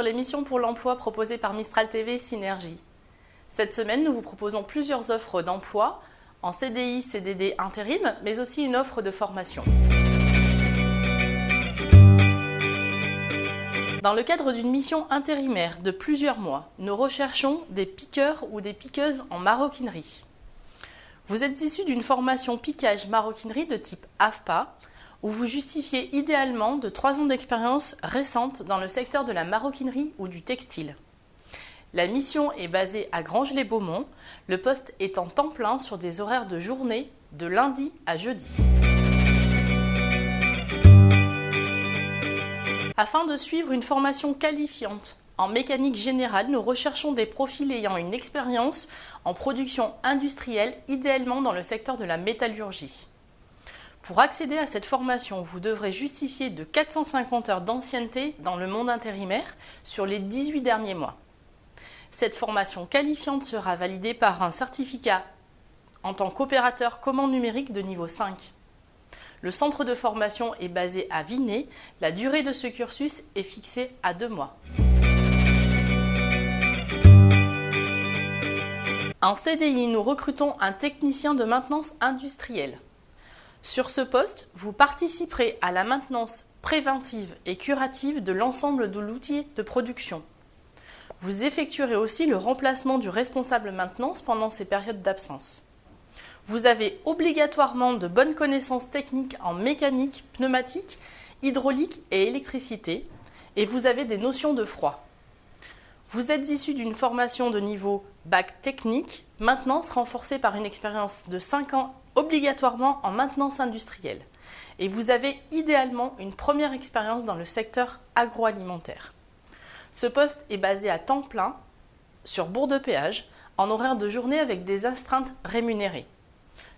sur les missions pour l'emploi proposées par Mistral TV Synergie. Cette semaine, nous vous proposons plusieurs offres d'emploi en CDI, CDD intérim, mais aussi une offre de formation. Dans le cadre d'une mission intérimaire de plusieurs mois, nous recherchons des piqueurs ou des piqueuses en maroquinerie. Vous êtes issu d'une formation piquage maroquinerie de type AFPA, où vous justifiez idéalement de 3 ans d'expérience récente dans le secteur de la maroquinerie ou du textile. La mission est basée à Granges-les-Beaumont, le poste est en temps plein sur des horaires de journée de lundi à jeudi. Afin de suivre une formation qualifiante en mécanique générale, nous recherchons des profils ayant une expérience en production industrielle, idéalement dans le secteur de la métallurgie. Pour accéder à cette formation, vous devrez justifier de 450 heures d'ancienneté dans le monde intérimaire sur les 18 derniers mois. Cette formation qualifiante sera validée par un certificat en tant qu'opérateur commande numérique de niveau 5. Le centre de formation est basé à Vinay. La durée de ce cursus est fixée à 2 mois. En CDI, nous recrutons un technicien de maintenance industrielle. Sur ce poste, vous participerez à la maintenance préventive et curative de l'ensemble de l'outil de production. Vous effectuerez aussi le remplacement du responsable maintenance pendant ces périodes d'absence. Vous avez obligatoirement de bonnes connaissances techniques en mécanique, pneumatique, hydraulique et électricité, et vous avez des notions de froid. Vous êtes issu d'une formation de niveau bac technique, maintenance renforcée par une expérience de 5 ans obligatoirement en maintenance industrielle. Et vous avez idéalement une première expérience dans le secteur agroalimentaire. Ce poste est basé à temps plein sur Bourg-de-Péage, en horaire de journée avec des astreintes rémunérées.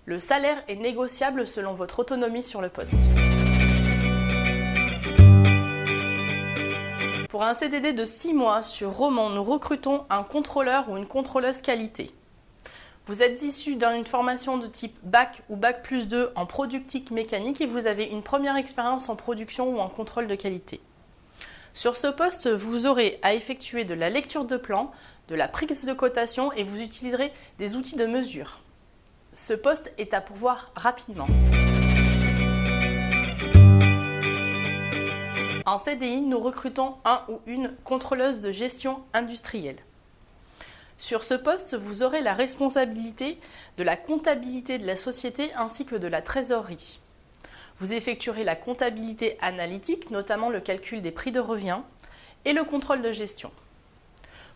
Le salaire est négociable selon votre autonomie sur le poste. Pour un CDD de 6 mois sur Romans, nous recrutons un contrôleur ou une contrôleuse qualité. Vous êtes issu d'une formation de type bac ou bac plus 2 en productique mécanique et vous avez une première expérience en production ou en contrôle de qualité. Sur ce poste, vous aurez à effectuer de la lecture de plan, de la prise de cotation et vous utiliserez des outils de mesure. Ce poste est à pourvoir rapidement. En CDI, nous recrutons un ou une contrôleuse de gestion industrielle. Sur ce poste, vous aurez la responsabilité de la comptabilité de la société ainsi que de la trésorerie. Vous effectuerez la comptabilité analytique, notamment le calcul des prix de revient, et le contrôle de gestion.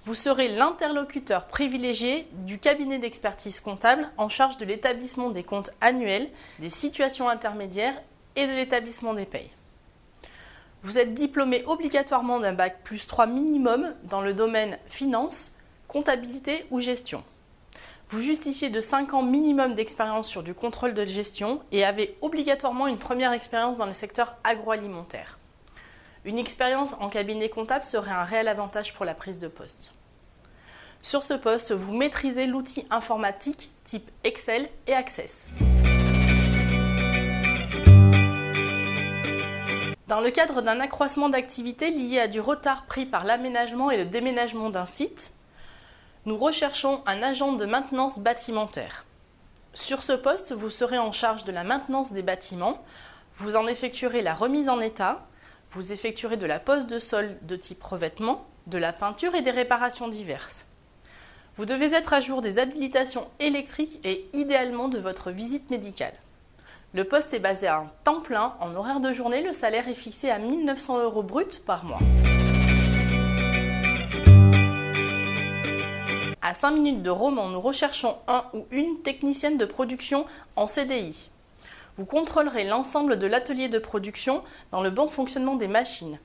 Vous serez l'interlocuteur privilégié du cabinet d'expertise comptable en charge de l'établissement des comptes annuels, des situations intermédiaires et de l'établissement des payes. Vous êtes diplômé obligatoirement d'un bac plus 3 minimum dans le domaine finance, comptabilité ou gestion. Vous justifiez de 5 ans minimum d'expérience sur du contrôle de gestion et avez obligatoirement une première expérience dans le secteur agroalimentaire. Une expérience en cabinet comptable serait un réel avantage pour la prise de poste. Sur ce poste, vous maîtrisez l'outil informatique type Excel et Access. Dans le cadre d'un accroissement d'activité lié à du retard pris par l'aménagement et le déménagement d'un site, nous recherchons un agent de maintenance bâtimentaire. Sur ce poste, vous serez en charge de la maintenance des bâtiments, vous en effectuerez la remise en état, vous effectuerez de la pose de sol de type revêtement, de la peinture et des réparations diverses. Vous devez être à jour des habilitations électriques et idéalement de votre visite médicale. Le poste est basé à un temps plein, en horaire de journée, le salaire est fixé à 1 900 € brut par mois. À 5 minutes de Romans, nous recherchons un ou une technicienne de production en CDI. Vous contrôlerez l'ensemble de l'atelier de production dans le bon fonctionnement des machines.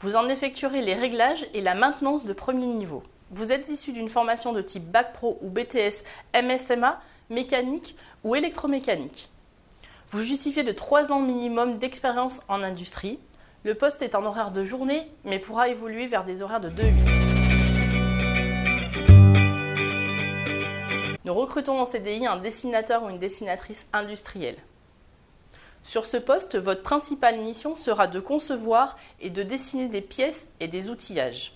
Vous en effectuerez les réglages et la maintenance de premier niveau. Vous êtes issu d'une formation de type Bac Pro ou BTS MSMA, mécanique ou électromécanique. Vous justifiez de 3 ans minimum d'expérience en industrie. Le poste est en horaire de journée, mais pourra évoluer vers des horaires de 2-8. Nous recrutons en CDI un dessinateur ou une dessinatrice industrielle. Sur ce poste, votre principale mission sera de concevoir et de dessiner des pièces et des outillages.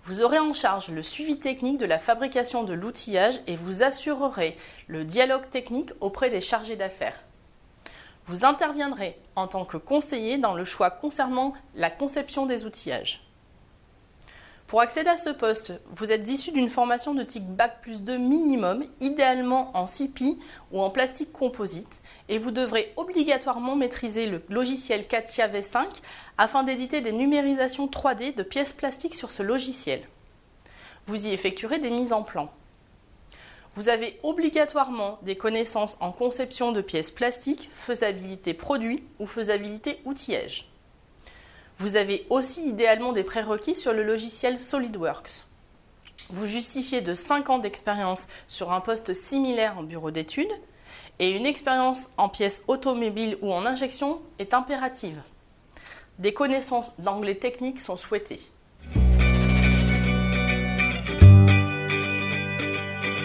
Vous aurez en charge le suivi technique de la fabrication de l'outillage et vous assurerez le dialogue technique auprès des chargés d'affaires. Vous interviendrez en tant que conseiller dans le choix concernant la conception des outillages. Pour accéder à ce poste, vous êtes issu d'une formation de type Bac+2 minimum, idéalement en CIPI ou en plastique composite, et vous devrez obligatoirement maîtriser le logiciel CATIA V5 afin d'éditer des numérisations 3D de pièces plastiques sur ce logiciel. Vous y effectuerez des mises en plan. Vous avez obligatoirement des connaissances en conception de pièces plastiques, faisabilité produit ou faisabilité outillage. Vous avez aussi idéalement des prérequis sur le logiciel SolidWorks. Vous justifiez de 5 ans d'expérience sur un poste similaire en bureau d'études et une expérience en pièces automobiles ou en injection est impérative. Des connaissances d'anglais technique sont souhaitées.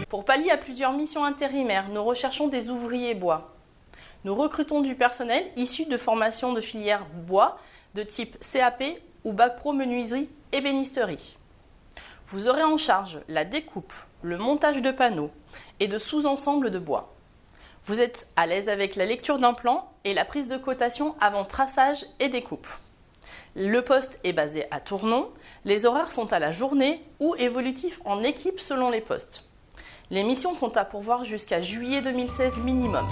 Pour pallier à plusieurs missions intérimaires, nous recherchons des ouvriers bois. Nous recrutons du personnel issu de formations de filière bois de type CAP ou Bac Pro menuiserie ébénisterie. Vous aurez en charge la découpe, le montage de panneaux et de sous-ensembles de bois. Vous êtes à l'aise avec la lecture d'un plan et la prise de cotation avant traçage et découpe. Le poste est basé à Tournon, les horaires sont à la journée ou évolutifs en équipe selon les postes. Les missions sont à pourvoir jusqu'à juillet 2016 minimum.